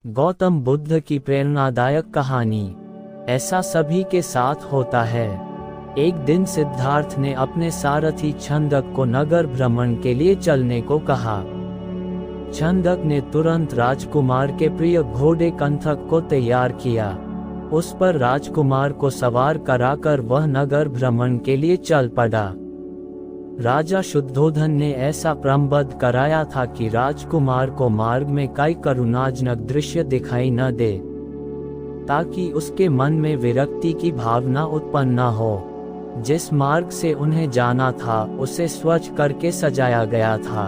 गौतम बुद्ध की प्रेरणादायक कहानी। ऐसा सभी के साथ होता है। एक दिन सिद्धार्थ ने अपने सारथी छंदक को नगर भ्रमण के लिए चलने को कहा। छंदक ने तुरंत राजकुमार के प्रिय घोड़े कंथक को तैयार किया। उस पर राजकुमार को सवार कराकर वह नगर भ्रमण के लिए चल पड़ा। राजा शुद्धोधन ने ऐसा प्रबंध कराया था कि राजकुमार को मार्ग में कोई करुणाजनक दृश्य दिखाई न दे, ताकि उसके मन में विरक्ति की भावना उत्पन्न न हो। जिस मार्ग से उन्हें जाना था उसे स्वच्छ करके सजाया गया था।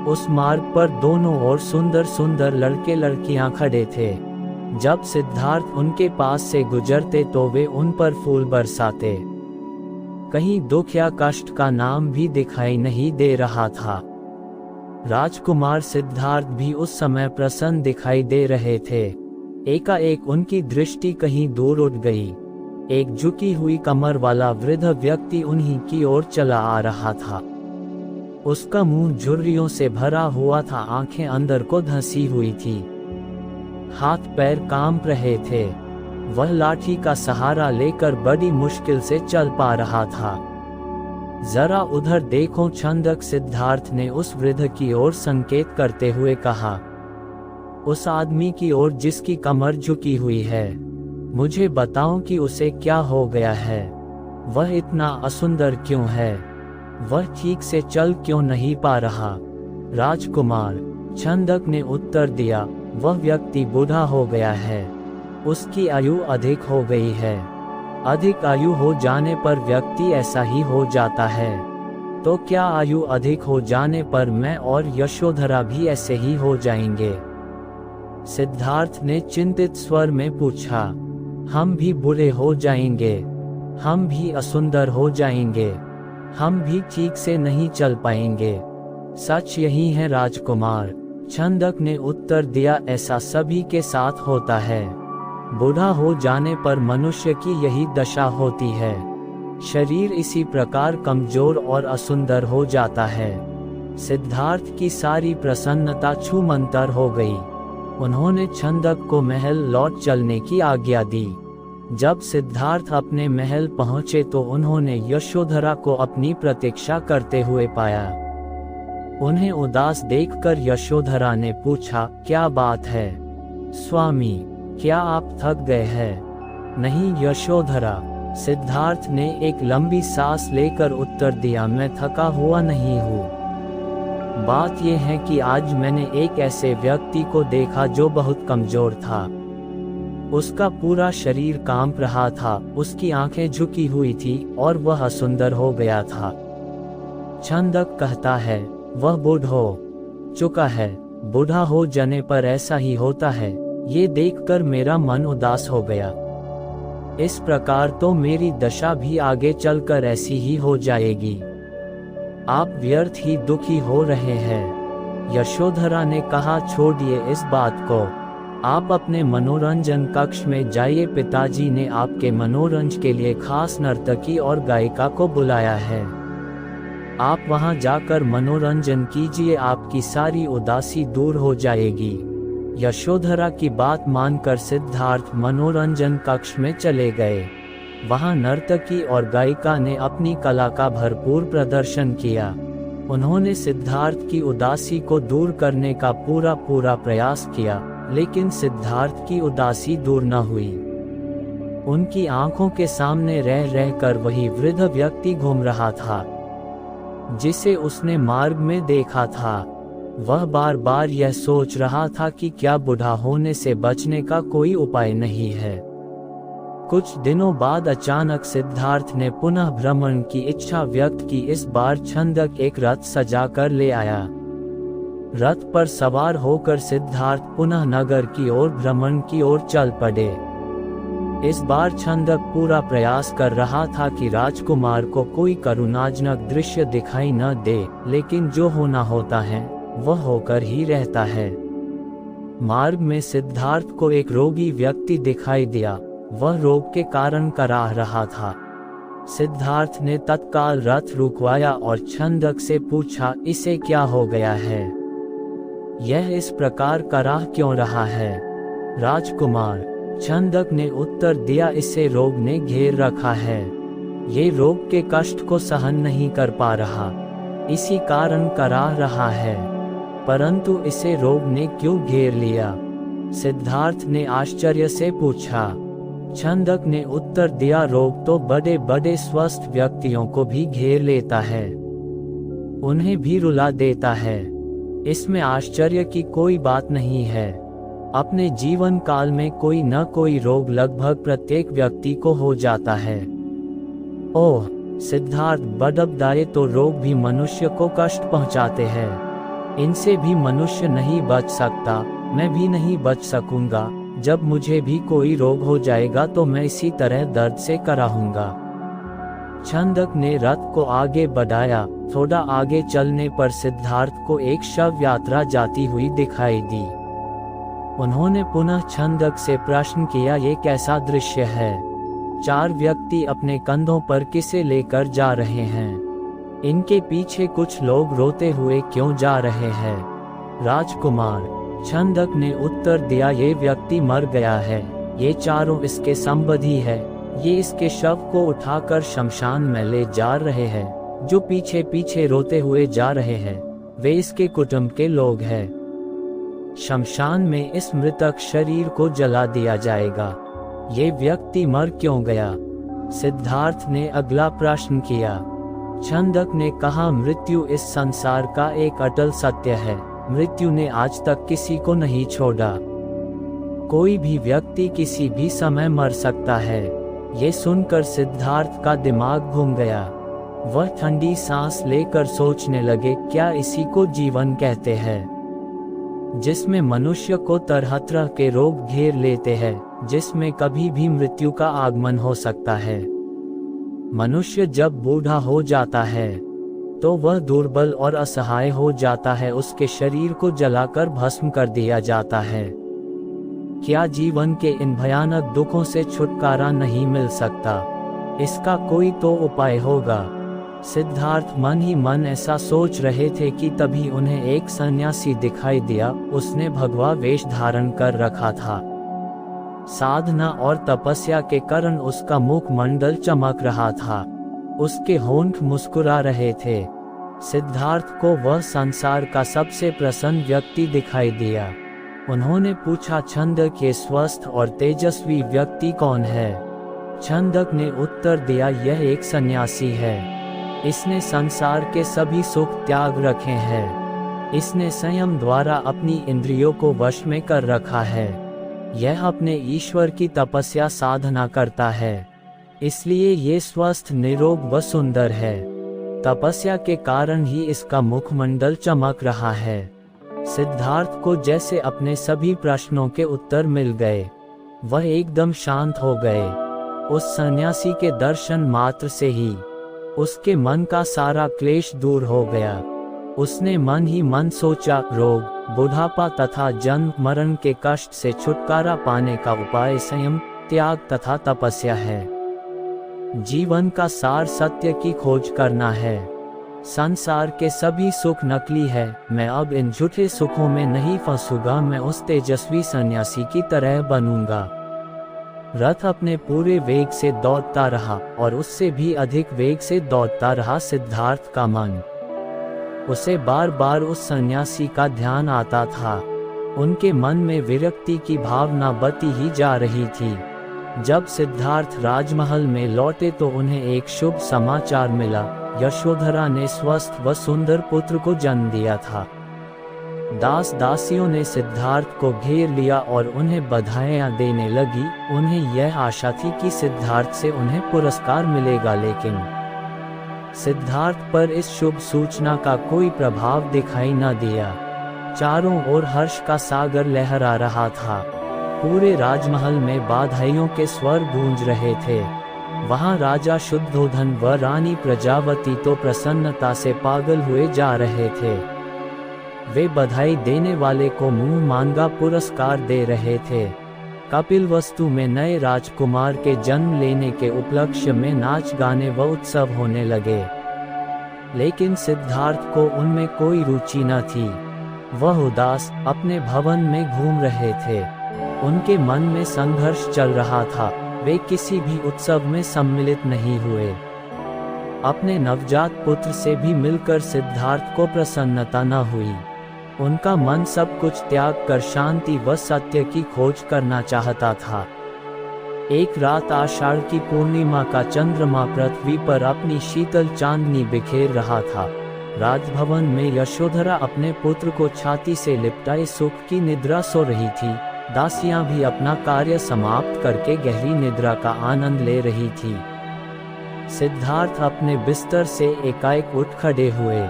उस मार्ग पर दोनों ओर सुंदर सुंदर लड़के लड़कियां खड़े थे। जब सिद्धार्थ उनके पास से गुजरते तो वे उन पर फूल बरसाते। कहीं दुख या कष्ट का नाम भी दिखाई नहीं दे रहा था। राजकुमार सिद्धार्थ भी उस समय प्रसन्न दिखाई दे रहे थे। एकाएक उनकी दृष्टि कहीं दूर उठ गई। एक झुकी हुई कमर वाला वृद्ध व्यक्ति उन्हीं की ओर चला आ रहा था। उसका मुंह झुर्रियों से भरा हुआ था, आंखें अंदर को धंसी हुई थी, हाथ पैर कांप रहे थे। वह लाठी का सहारा लेकर बड़ी मुश्किल से चल पा रहा था। जरा उधर देखो, छंदक सिद्धार्थ ने उस वृद्ध की ओर संकेत करते हुए कहा। उस आदमी की ओर जिसकी कमर झुकी हुई है। मुझे बताओ कि उसे क्या हो गया है। वह इतना असुंदर क्यों है? वह ठीक से चल क्यों नहीं पा रहा? राजकुमार, छंदक ने उत्तर दिया, वह व्यक्ति बूढ़ा हो गया है। उसकी आयु अधिक हो गई है। अधिक आयु हो जाने पर व्यक्ति ऐसा ही हो जाता है। तो क्या आयु अधिक हो जाने पर मैं और यशोधरा भी ऐसे ही हो जाएंगे? सिद्धार्थ ने चिंतित स्वर में पूछा। हम भी बूढ़े हो जाएंगे, हम भी असुंदर हो जाएंगे, हम भी ठीक से नहीं चल पाएंगे। सच यही है राजकुमार, छंदक ने उत्तर दिया। ऐसा सभी के साथ होता है। बूढ़ा हो जाने पर मनुष्य की यही दशा होती है। शरीर इसी प्रकार कमजोर और असुंदर हो जाता है। सिद्धार्थ की सारी प्रसन्नता छूमंतर हो गई। उन्होंने छंदक को महल लौट चलने की आज्ञा दी। जब सिद्धार्थ अपने महल पहुंचे तो उन्होंने यशोधरा को अपनी प्रतीक्षा करते हुए पाया। उन्हें उदास देखकर यशोधरा ने पूछा, क्या बात है स्वामी, क्या आप थक गए हैं? नहीं यशोधरा, सिद्धार्थ ने एक लंबी सांस लेकर उत्तर दिया, मैं थका हुआ नहीं हूँ। बात यह है कि आज मैंने एक ऐसे व्यक्ति को देखा जो बहुत कमजोर था। उसका पूरा शरीर कांप रहा था, उसकी आंखें झुकी हुई थी और वह असुंदर हो गया था। छंदक कहता है, वह बूढ़ा हो चुका है। बूढ़ा हो जाने पर ऐसा ही होता है। ये देखकर मेरा मन उदास हो गया। इस प्रकार तो मेरी दशा भी आगे चलकर ऐसी ही हो जाएगी। आप व्यर्थ ही दुखी हो रहे हैं। यशोधरा ने कहा, छोड़िए इस बात को, आप अपने मनोरंजन कक्ष में जाइए। पिताजी ने आपके मनोरंजन के लिए खास नर्तकी और गायिका को बुलाया है। आप वहां जाकर मनोरंजन कीजिए, आपकी सारी उदासी दूर हो जाएगी। यशोधरा की बात मानकर सिद्धार्थ मनोरंजन कक्ष में चले गए। वहां नर्तकी और गायिका ने अपनी कला का भरपूर प्रदर्शन किया। उन्होंने सिद्धार्थ की उदासी को दूर करने का पूरा प्रयास किया, लेकिन सिद्धार्थ की उदासी दूर न हुई। उनकी आंखों के सामने रह रहकर वही वृद्ध व्यक्ति घूम रहा था, जिसे उसने मार्ग में देखा था। वह बार बार यह सोच रहा था कि क्या बूढ़ा होने से बचने का कोई उपाय नहीं है। कुछ दिनों बाद अचानक सिद्धार्थ ने पुनः भ्रमण की इच्छा व्यक्त की। इस बार छंदक एक रथ सजा कर ले आया। रथ पर सवार होकर सिद्धार्थ पुनः नगर की ओर भ्रमण की ओर चल पड़े। इस बार छंदक पूरा प्रयास कर रहा था कि राजकुमार को कोई करुणाजनक दृश्य दिखाई न दे, लेकिन जो होना होता है वह होकर ही रहता है। मार्ग में सिद्धार्थ को एक रोगी व्यक्ति दिखाई दिया। वह रोग के कारण कराह रहा था। सिद्धार्थ ने तत्काल रथ रुकवाया और छंदक से पूछा, इसे क्या हो गया है? यह इस प्रकार कराह क्यों रहा है? राजकुमार, छंदक ने उत्तर दिया, इसे रोग ने घेर रखा है। ये रोग के कष्ट को सहन नहीं कर पा रहा, इसी कारण कराह रहा है। परंतु इसे रोग ने क्यों घेर लिया? सिद्धार्थ ने आश्चर्य से पूछा। छंदक ने उत्तर दिया, रोग तो बड़े बड़े स्वस्थ व्यक्तियों को भी घेर लेता है, उन्हें भी रुला देता है। इसमें आश्चर्य की कोई बात नहीं है। अपने जीवन काल में कोई न कोई रोग लगभग प्रत्येक व्यक्ति को हो जाता है। ओह सिद्धार्थ, बड़बड़ाए तो रोग भी मनुष्य को कष्ट पहुंचाते हैं। इनसे भी मनुष्य नहीं बच सकता, मैं भी नहीं बच सकूंगा। जब मुझे भी कोई रोग हो जाएगा तो मैं इसी तरह दर्द से कराहूंगा। छंदक ने रथ को आगे बढ़ाया। थोड़ा आगे चलने पर सिद्धार्थ को एक शव यात्रा जाती हुई दिखाई दी। उन्होंने पुनः छंदक से प्रश्न किया, ये कैसा दृश्य है? 4 व्यक्ति अपने कंधों पर किसे लेकर जा रहे हैं? इनके पीछे कुछ लोग रोते हुए क्यों जा रहे हैं? राजकुमार, छंदक ने उत्तर दिया, ये व्यक्ति मर गया है, ये चारों इसके संबंधी है। ये इसके शव को उठाकर शमशान में ले जा रहे हैं। जो पीछे पीछे रोते हुए जा रहे हैं वे इसके कुटुंब के लोग हैं। शमशान में इस मृतक शरीर को जला दिया जाएगा। ये व्यक्ति मर क्यों गया? सिद्धार्थ ने अगला प्रश्न किया। छंदक ने कहा, मृत्यु इस संसार का एक अटल सत्य है। मृत्यु ने आज तक किसी को नहीं छोड़ा। कोई भी व्यक्ति किसी भी समय मर सकता है। ये सुनकर सिद्धार्थ का दिमाग घूम गया। वह ठंडी सांस लेकर सोचने लगे, क्या इसी को जीवन कहते हैं, जिसमें मनुष्य को तरह तरह के रोग घेर लेते हैं, जिसमें कभी भी मृत्यु का आगमन हो सकता है। मनुष्य जब बूढ़ा हो जाता है तो वह दुर्बल और असहाय हो जाता है, उसके शरीर को जलाकर भस्म कर दिया जाता है। क्या जीवन के इन भयानक दुखों से छुटकारा नहीं मिल सकता? इसका कोई तो उपाय होगा। सिद्धार्थ मन ही मन ऐसा सोच रहे थे कि तभी उन्हें एक सन्यासी दिखाई दिया। उसने भगवा वेश धारण कर रखा था। साधना और तपस्या के कारण उसका मुखमंडल चमक रहा था, उसके होंठ मुस्कुरा रहे थे। सिद्धार्थ को वह संसार का सबसे प्रसन्न व्यक्ति दिखाई दिया। उन्होंने पूछा, छंदक, ये स्वस्थ और तेजस्वी व्यक्ति कौन है? छंदक ने उत्तर दिया, यह एक सन्यासी है। इसने संसार के सभी सुख त्याग रखे हैं। इसने संयम द्वारा अपनी इंद्रियों को वश में कर रखा है। यह अपने ईश्वर की तपस्या साधना करता है, इसलिए ये स्वस्थ, निरोग व सुंदर है। तपस्या के कारण ही इसका मुखमंडल चमक रहा है। सिद्धार्थ को जैसे अपने सभी प्रश्नों के उत्तर मिल गए। वह एकदम शांत हो गए। उस सन्यासी के दर्शन मात्र से ही उसके मन का सारा क्लेश दूर हो गया। उसने मन ही मन सोचा, रोग, बुढ़ापा तथा जन्म मरण के कष्ट से छुटकारा पाने का उपाय संयम, त्याग तथा तपस्या है। जीवन का सार सत्य की खोज करना है। संसार के सभी सुख नकली है। मैं अब इन झूठे सुखों में नहीं फंसूंगा। मैं उस तेजस्वी सन्यासी की तरह बनूंगा। रथ अपने पूरे वेग से दौड़ता रहा और उससे भी अधिक वेग से दौड़ता रहा सिद्धार्थ का मन। उसे बार बार उस सन्यासी का ध्यान आता था। उनके मन में विरक्ति की भावना बढ़ती ही जा रही थी। जब सिद्धार्थ राजमहल में लौटे तो उन्हें एक शुभ समाचार मिला। यशोधरा ने स्वस्थ व सुंदर पुत्र को जन्म दिया था। दास दासियों ने सिद्धार्थ को घेर लिया और उन्हें बधाइयां देने लगी। उन्हें यह आशा थी कि सिद्धार्थ से उन्हें पुरस्कार मिलेगा, लेकिन सिद्धार्थ पर इस शुभ सूचना का कोई प्रभाव दिखाई न दिया। चारों ओर हर्ष का सागर लहरा रहा था। पूरे राजमहल में बधाइयों के स्वर गूंज रहे थे। वहां राजा शुद्धोधन व रानी प्रजावती तो प्रसन्नता से पागल हुए जा रहे थे। वे बधाई देने वाले को मुंह मांगा पुरस्कार दे रहे थे। कपिलवस्तु में नए राजकुमार के जन्म लेने के उपलक्ष्य में नाच गाने व उत्सव होने लगे, लेकिन सिद्धार्थ को उनमें कोई रुचि न थी। वह उदास अपने भवन में घूम रहे थे। उनके मन में संघर्ष चल रहा था, वे किसी भी उत्सव में सम्मिलित नहीं हुए। अपने नवजात पुत्र से भी मिलकर सिद्धार्थ को प्रसन्नता न हुई। उनका मन सब कुछ त्याग कर शांति व सत्य की खोज करना चाहता था। एक रात आषाढ़ की पूर्णिमा का चंद्रमा पृथ्वी पर अपनी शीतल चांदनी बिखेर रहा था। राजभवन में यशोधरा अपने पुत्र को छाती से लिपटाए सुख की निद्रा सो रही थी। दासियां भी अपना कार्य समाप्त करके गहरी निद्रा का आनंद ले रही थी। सिद्धार्थ अपने बिस्तर से एकाएक उठ खड़े हुए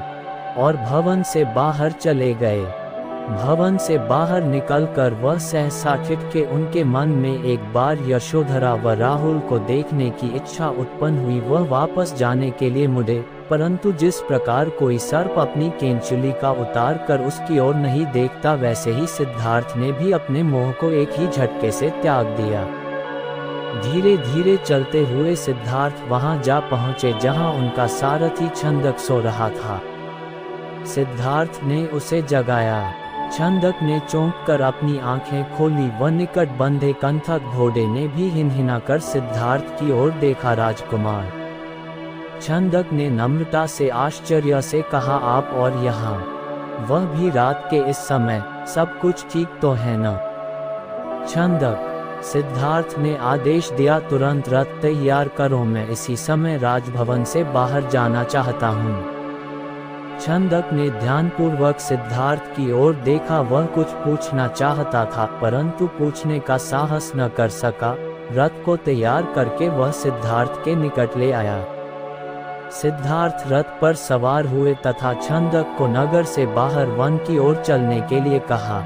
और भवन से बाहर चले गए। भवन से बाहर निकलकर वह सहसा ठिठके उनके मन में एक बार यशोधरा व राहुल को देखने की इच्छा उत्पन्न हुई। वह वापस जाने के लिए मुड़े, परंतु जिस प्रकार कोई सर्प अपनी केंचुली का उतार कर उसकी ओर नहीं देखता, वैसे ही सिद्धार्थ ने भी अपने मोह को एक ही झटके से त्याग दिया। धीरे धीरे चलते हुए सिद्धार्थ वहां जा पहुंचे जहां उनका सारथी छंदक सो रहा था। सिद्धार्थ ने उसे जगाया। छंदक ने चौंक कर अपनी आंखें खोली व निकट बंधे कंथक घोड़े ने भी हिनहिना कर सिद्धार्थ की ओर देखा। राजकुमार, छंदक ने नम्रता से आश्चर्य से कहा, आप और यहाँ, वह भी रात के इस समय, सब कुछ ठीक तो है न? छंदक, सिद्धार्थ ने आदेश दिया, तुरंत रथ तैयार करो, मैं इसी समय राजभवन से बाहर जाना चाहता हूँ। छंदक ने ध्यानपूर्वक सिद्धार्थ की ओर देखा। वह कुछ पूछना चाहता था, परंतु पूछने का साहस न कर सका। रथ को तैयार करके वह सिद्धार्थ के निकट ले आया। सिद्धार्थ रथ पर सवार हुए तथा छंदक को नगर से बाहर वन की ओर चलने के लिए कहा।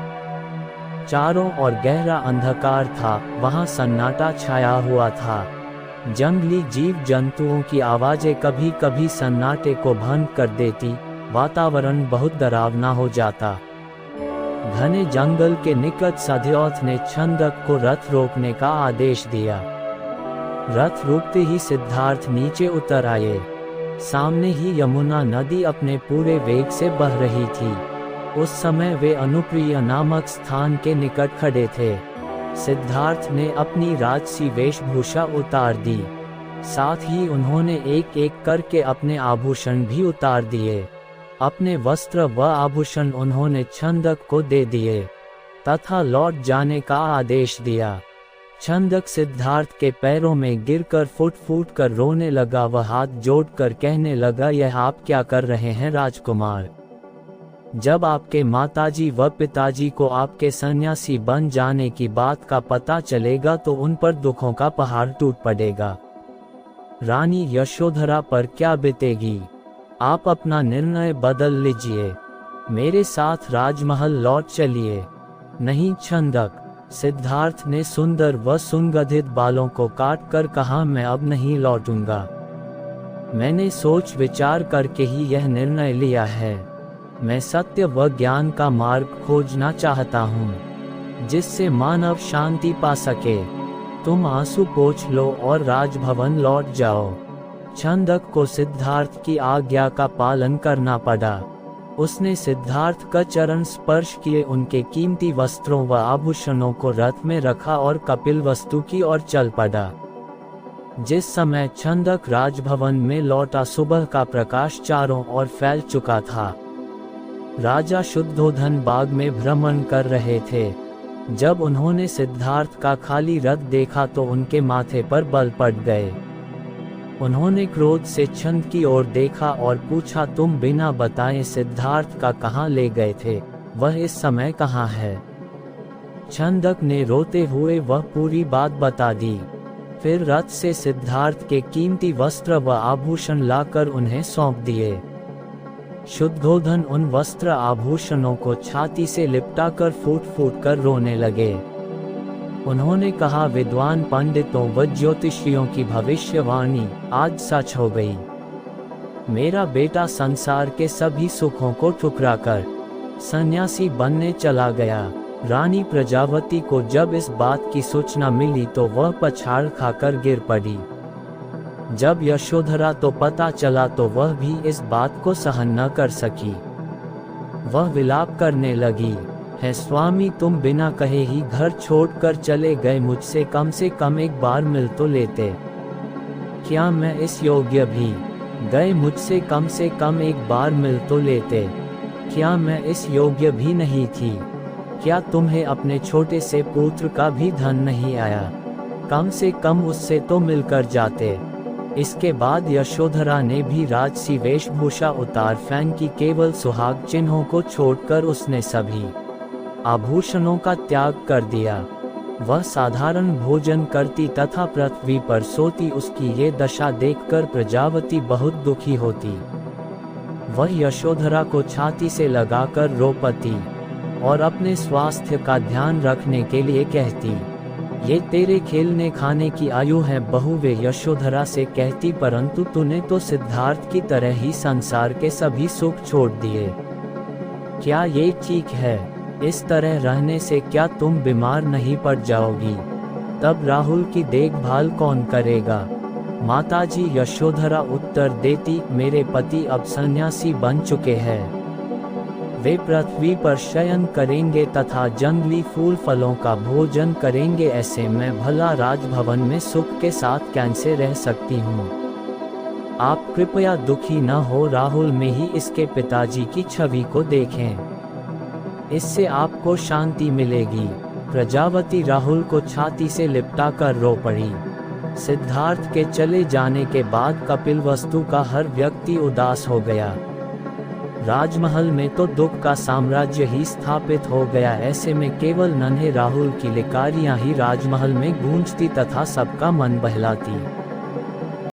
चारों ओर गहरा अंधकार था, वहां सन्नाटा छाया हुआ था। जंगली जीव जंतुओं की आवाजें कभी कभी सन्नाटे को भंग कर देती। वातावरण बहुत डरावना हो जाता। घने जंगल के निकट साध्योथ ने छंदक को रथ रोकने का आदेश दिया। रथ रुकते ही सिद्धार्थ नीचे उतर आए। सामने ही यमुना नदी अपने पूरे वेग से बह रही थी। उस समय वे अनुप्रिय नामक स्थान के निकट खड़े थे। सिद्धार्थ ने अपनी राजसी वेशभूषा उतार दी। साथ ही उन्होंने एक एक करके अपने आभूषण भी उतार दिए। अपने वस्त्र व आभूषण उन्होंने छंदक को दे दिए तथा लौट जाने का आदेश दिया। छंदक सिद्धार्थ के पैरों में गिरकर फुट फुट कर रोने लगा। वह हाथ जोड़कर कहने लगा, यह आप क्या कर रहे हैं राजकुमार? जब आपके माताजी व पिताजी को आपके सन्यासी बन जाने की बात का पता चलेगा तो उन पर दुखों का पहाड़ टूट पड़ेगा। रानी यशोधरा पर क्या बीतेगी? आप अपना निर्णय बदल लीजिए, मेरे साथ राजमहल लौट चलिए। नहीं छंदक, सिद्धार्थ ने सुंदर व सुगंधित बालों को काट कर कहा, मैं अब नहीं लौटूंगा। मैंने सोच विचार करके ही यह निर्णय लिया है। मैं सत्य व ज्ञान का मार्ग खोजना चाहता हूँ, जिससे मानव शांति पा सके। तुम आंसू पोंछ लो और राजभवन लौट जाओ। छंदक को सिद्धार्थ की आज्ञा का पालन करना पड़ा। उसने सिद्धार्थ का चरण स्पर्श किए, उनके कीमती वस्त्रों व आभूषणों को रथ में रखा और कपिलवस्तु की ओर चल पड़ा। जिस समय छंदक राजभवन में लौटा, सुबह का प्रकाश चारों ओर फैल चुका था। राजा शुद्धोधन बाग में भ्रमण कर रहे थे। जब उन्होंने सिद्धार्थ का खाली रथ देखा तो उनके माथे पर बल पड़ गए। उन्होंने क्रोध से छंद की ओर देखा और पूछा, तुम बिना बताए सिद्धार्थ का कहाँ ले गए थे? वह इस समय कहाँ है? छंदक ने रोते हुए वह पूरी बात बता दी। फिर रथ से सिद्धार्थ के कीमती वस्त्र व आभूषण लाकर उन्हें सौंप दिए। शुद्धोधन उन वस्त्र आभूषणों को छाती से लिपटाकर फूट फूट कर रोने लगे। उन्होंने कहा, विद्वान पंडितों व ज्योतिषियों की भविष्यवाणी आज सच हो गई। मेरा बेटा संसार के सभी सुखों को ठुकराकर सन्यासी बनने चला गया। रानी प्रजावती को जब इस बात की सूचना मिली तो वह पछाड़ खाकर गिर पड़ी। जब यशोधरा तो पता चला तो वह भी इस बात को सहन न कर सकी। वह विलाप करने लगी, है स्वामी, तुम बिना कहे ही घर छोड़कर चले गए, मुझसे से कम एक बार मिल तो लेते। क्या मैं इस योग्य भी गए, मुझसे कम एक बार मिल तो लेते। क्या मैं इस योग्य भी नहीं थी, क्या तुम्हें अपने छोटे से पुत्र का भी धन नहीं आया, कम से कम उससे तो मिलकर जाते। इसके बाद यशोधरा ने भी राजसी वेशभूषा उतार फेंकी, केवल सुहाग चिन्हों को छोड़कर उसने सभी आभूषणों का त्याग कर दिया। वह साधारण भोजन करती तथा पृथ्वी पर सोती। उसकी ये दशा देखकर प्रजावती बहुत दुखी होती। वह यशोधरा को छाती से लगाकर रोपती और अपने स्वास्थ्य का ध्यान रखने के लिए कहती, ये तेरे खेलने खाने की आयु है बहू। वे यशोधरा से कहती, परंतु तूने तो सिद्धार्थ की तरह ही संसार के सभी सुख छोड़ दिए। क्या ये ठीक है? इस तरह रहने से क्या तुम बीमार नहीं पड़ जाओगी? तब राहुल की देखभाल कौन करेगा? माताजी, यशोधरा उत्तर देती, मेरे पति अब सन्यासी बन चुके हैं। वे पृथ्वी पर शयन करेंगे तथा जंगली फूल फलों का भोजन करेंगे। ऐसे में भला राजभवन में सुख के साथ कैसे रह सकती हूँ? आप कृपया दुखी न हो, राहुल में ही इसके पिताजी की छवि को देखें, इससे आपको शांति मिलेगी। प्रजावती राहुल को छाती से लिपटा कर रो पड़ी। सिद्धार्थ के चले जाने के बाद कपिलवस्तु का हर व्यक्ति उदास हो गया। राजमहल में तो दुख का साम्राज्य ही स्थापित हो गया। ऐसे में केवल नन्हे राहुल की लिकारियां ही राजमहल में गूंजती तथा सबका मन बहलाती।